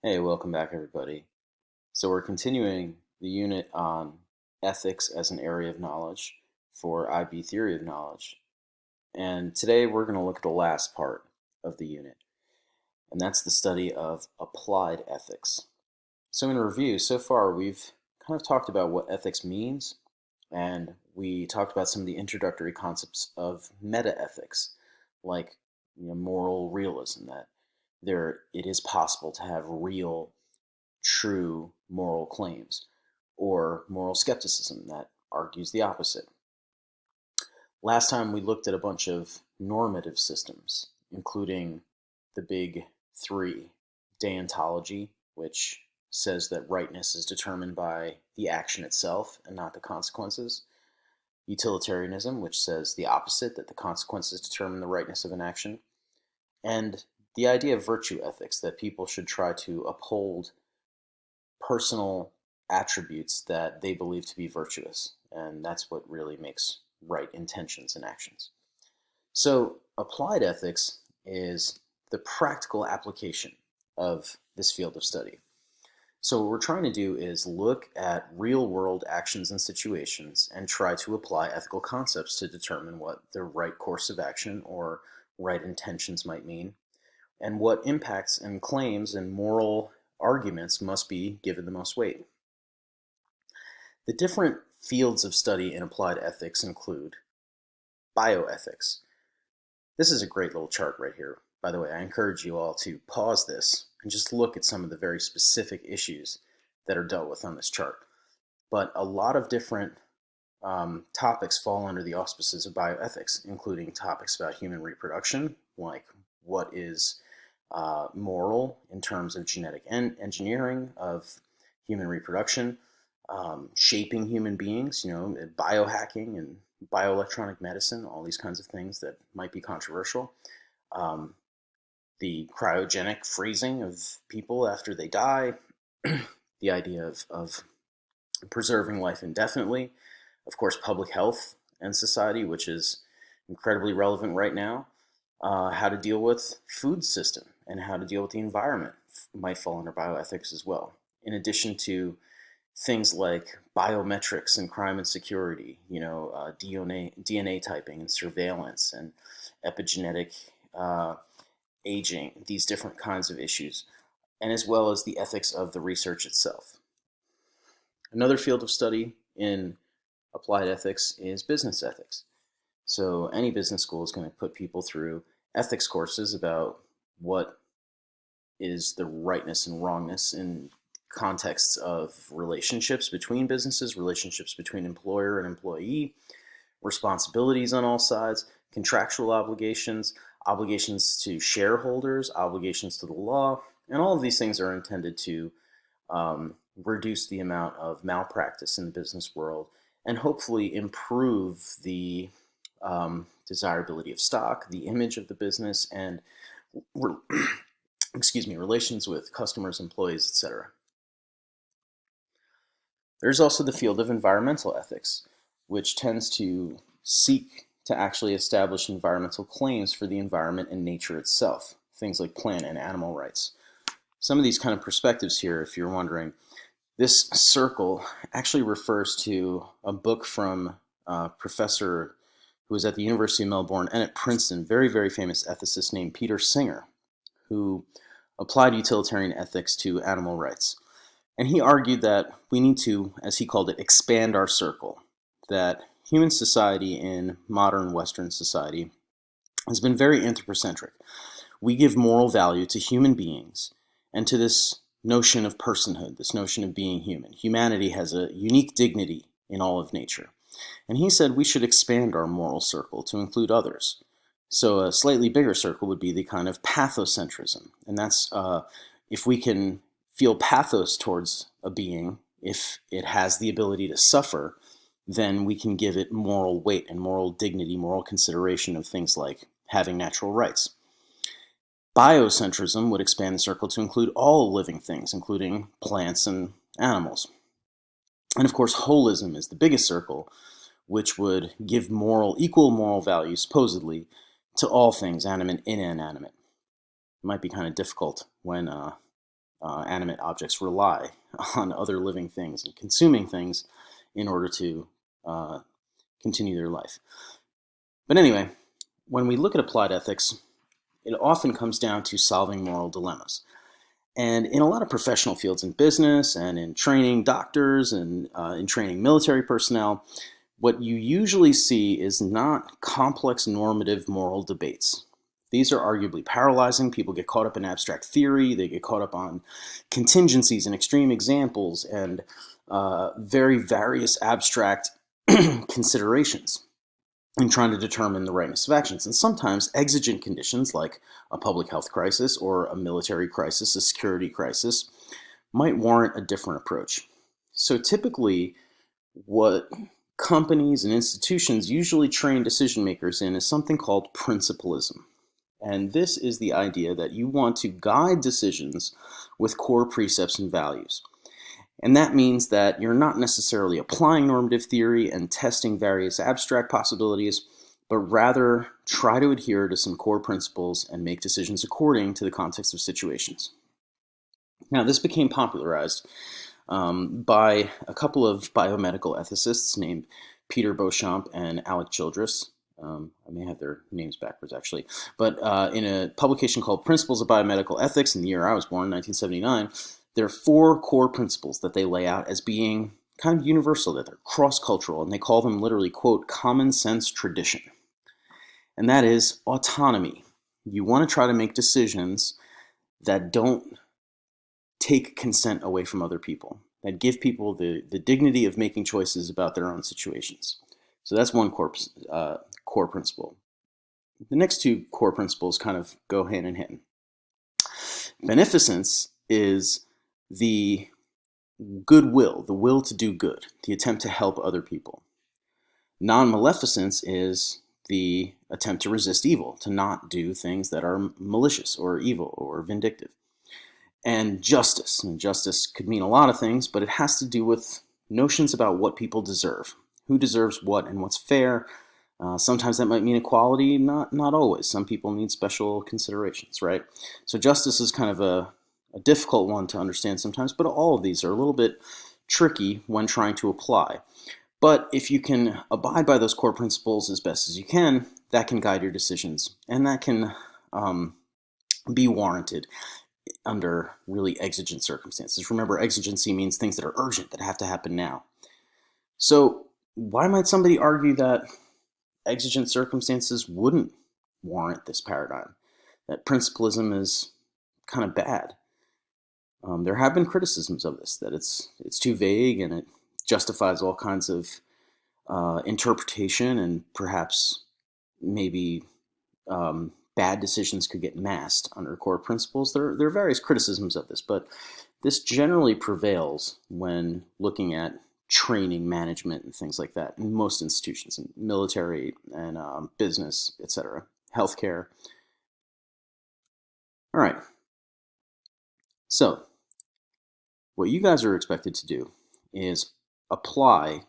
Hey, welcome back, everybody. So, we're continuing the unit on ethics as an area of knowledge for IB theory of knowledge. And today we're going to look at the last part of the unit, and that's the study of applied ethics. So, in review, so far we've kind of talked about what ethics means, and we talked about some of the introductory concepts of meta ethics, like moral realism, that it is possible to have real true moral claims, or moral skepticism that argues the opposite. Last time we looked at a bunch of normative systems, including the big three: deontology, which says that rightness is determined by the action itself and not the consequences; utilitarianism, which says the opposite, that the consequences determine the rightness of an action; and the idea of virtue ethics, that people should try to uphold personal attributes that they believe to be virtuous. And that's what really makes right intentions and actions. So, applied ethics is the practical application of this field of study. So, what we're trying to do is look at real world actions and situations and try to apply ethical concepts to determine what the right course of action or right intentions might mean, and what impacts and claims and moral arguments must be given the most weight. The different fields of study in applied ethics include bioethics. This is a great little chart right here. By the way, I encourage you all to pause this and just look at some of the very specific issues that are dealt with on this chart. But a lot of different topics fall under the auspices of bioethics, including topics about human reproduction, like what is moral in terms of genetic engineering of human reproduction, shaping human beings, biohacking and bioelectronic medicine, all these kinds of things that might be controversial. Um, the cryogenic freezing of people after they die, the idea of preserving life indefinitely, of course, public health and society, which is incredibly relevant right now, how to deal with food system and how to deal with the environment might fall under bioethics as well. In addition to things like biometrics and crime and security, DNA typing and surveillance and epigenetic aging, these different kinds of issues, and as well as the ethics of the research itself. Another field of study in applied ethics is business ethics. So any business school is going to put people through ethics courses about what is the rightness and wrongness in contexts of relationships between businesses, relationships between employer and employee, responsibilities on all sides, contractual obligations, obligations to shareholders, obligations to the law, and all of these things are intended to reduce the amount of malpractice in the business world and hopefully improve the desirability of stock, the image of the business, and relations with customers, employees, etc. There's also the field of environmental ethics, which tends to seek to actually establish environmental claims for the environment and nature itself, things like plant and animal rights. Some of these kind of perspectives here, if you're wondering, this circle actually refers to a book from a professor who was at the University of Melbourne and at Princeton, very, very famous ethicist named Peter Singer, who applied utilitarian ethics to animal rights. And he argued that we need to, as he called it, expand our circle, that human society in modern Western society has been very anthropocentric. We give moral value to human beings and to this notion of personhood, this notion of being human. Humanity has a unique dignity in all of nature. And he said we should expand our moral circle to include others. So a slightly bigger circle would be the kind of pathocentrism. And that's if we can feel pathos towards a being, if it has the ability to suffer, then we can give it moral weight and moral dignity, moral consideration of things like having natural rights. Biocentrism would expand the circle to include all living things, including plants and animals. And of course, holism is the biggest circle, which would give equal moral value, supposedly, to all things, animate and inanimate. It might be kind of difficult when animate objects rely on other living things and consuming things in order to continue their life. But anyway, when we look at applied ethics, it often comes down to solving moral dilemmas. And in a lot of professional fields in business and in training doctors and in training military personnel, what you usually see is not complex normative moral debates. These are arguably paralyzing. People get caught up in abstract theory. They get caught up on contingencies and extreme examples and very various abstract considerations in trying to determine the rightness of actions. And sometimes exigent conditions like a public health crisis or a military crisis, a security crisis, might warrant a different approach. So typically, what companies and institutions usually train decision makers in is something called principlism. And this is the idea that you want to guide decisions with core precepts and values. And that means that you're not necessarily applying normative theory and testing various abstract possibilities, but rather try to adhere to some core principles and make decisions according to the context of situations. Now, this became popularized by a couple of biomedical ethicists named Peter Beauchamp and Alec Childress. I may have their names backwards, actually. But in a publication called Principles of Biomedical Ethics in the year I was born, 1979, there are 4 core principles that they lay out as being kind of universal, that they're cross-cultural, and they call them literally, quote, common sense tradition. And that is autonomy. You want to try to make decisions that don't take consent away from other people, that give people the dignity of making choices about their own situations. So that's one core principle. The next 2 core principles kind of go hand in hand. Beneficence is the goodwill, the will to do good, the attempt to help other people. Non-maleficence is the attempt to resist evil, to not do things that are malicious or evil or vindictive. And justice. And justice could mean a lot of things, but it has to do with notions about what people deserve, who deserves what and what's fair. Sometimes that might mean equality, not always. Some people need special considerations, right? So justice is kind of a difficult one to understand sometimes, but all of these are a little bit tricky when trying to apply. But if you can abide by those core principles as best as you can, that can guide your decisions, and that can be warranted under really exigent circumstances. Remember, exigency means things that are urgent, that have to happen now. So why might somebody argue that exigent circumstances wouldn't warrant this paradigm, that principlism is kind of bad? There have been criticisms of this, that it's too vague and it justifies all kinds of interpretation, and perhaps maybe bad decisions could get masked under core principles. There are various criticisms of this, but this generally prevails when looking at training, management, and things like that in most institutions, in military and business, etc., healthcare. All right. So what you guys are expected to do is apply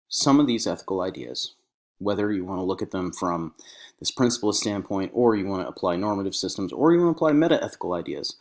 some of these ethical ideas, whether you want to look at them from this principlist standpoint, or you want to apply normative systems, or you want to apply meta-ethical ideas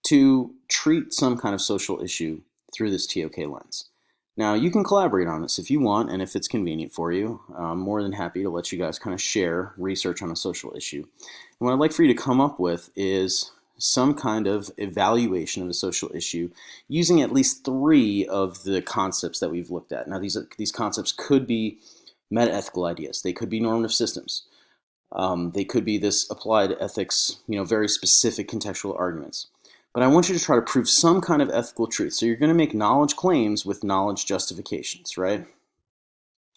to treat some kind of social issue through this TOK lens. Now, you can collaborate on this if you want, and if it's convenient for you. I'm more than happy to let you guys kind of share research on a social issue. And what I'd like for you to come up with is some kind of evaluation of a social issue using at least 3 of the concepts that we've looked at. Now, these concepts could be meta-ethical ideas. They could be normative systems. They could be this applied ethics, very specific contextual arguments. But I want you to try to prove some kind of ethical truth. So you're going to make knowledge claims with knowledge justifications, right?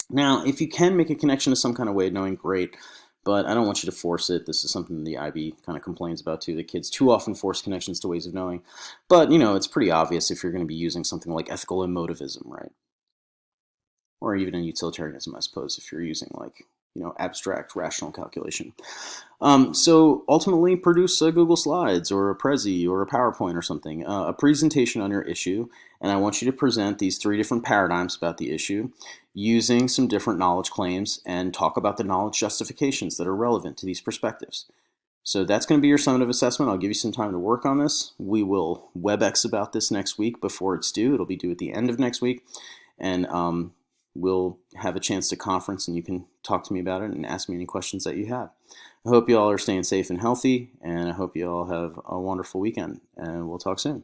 Now, if you can make a connection to some kind of way of knowing, great. But I don't want you to force it. This is something the IB kind of complains about too. The kids too often force connections to ways of knowing. But, it's pretty obvious if you're going to be using something like ethical emotivism, right? Or even in utilitarianism, I suppose, if you're using abstract rational calculation. So ultimately produce a Google Slides or a Prezi or a PowerPoint or something, a presentation on your issue, and I want you to present these 3 different paradigms about the issue using some different knowledge claims and talk about the knowledge justifications that are relevant to these perspectives. So that's going to be your summative assessment. I'll give you some time to work on this. We will WebEx about this next week before it's due. It'll be due at the end of next week. And we'll have a chance to conference and you can talk to me about it and ask me any questions that you have. I hope you all are staying safe and healthy, and I hope you all have a wonderful weekend, and we'll talk soon.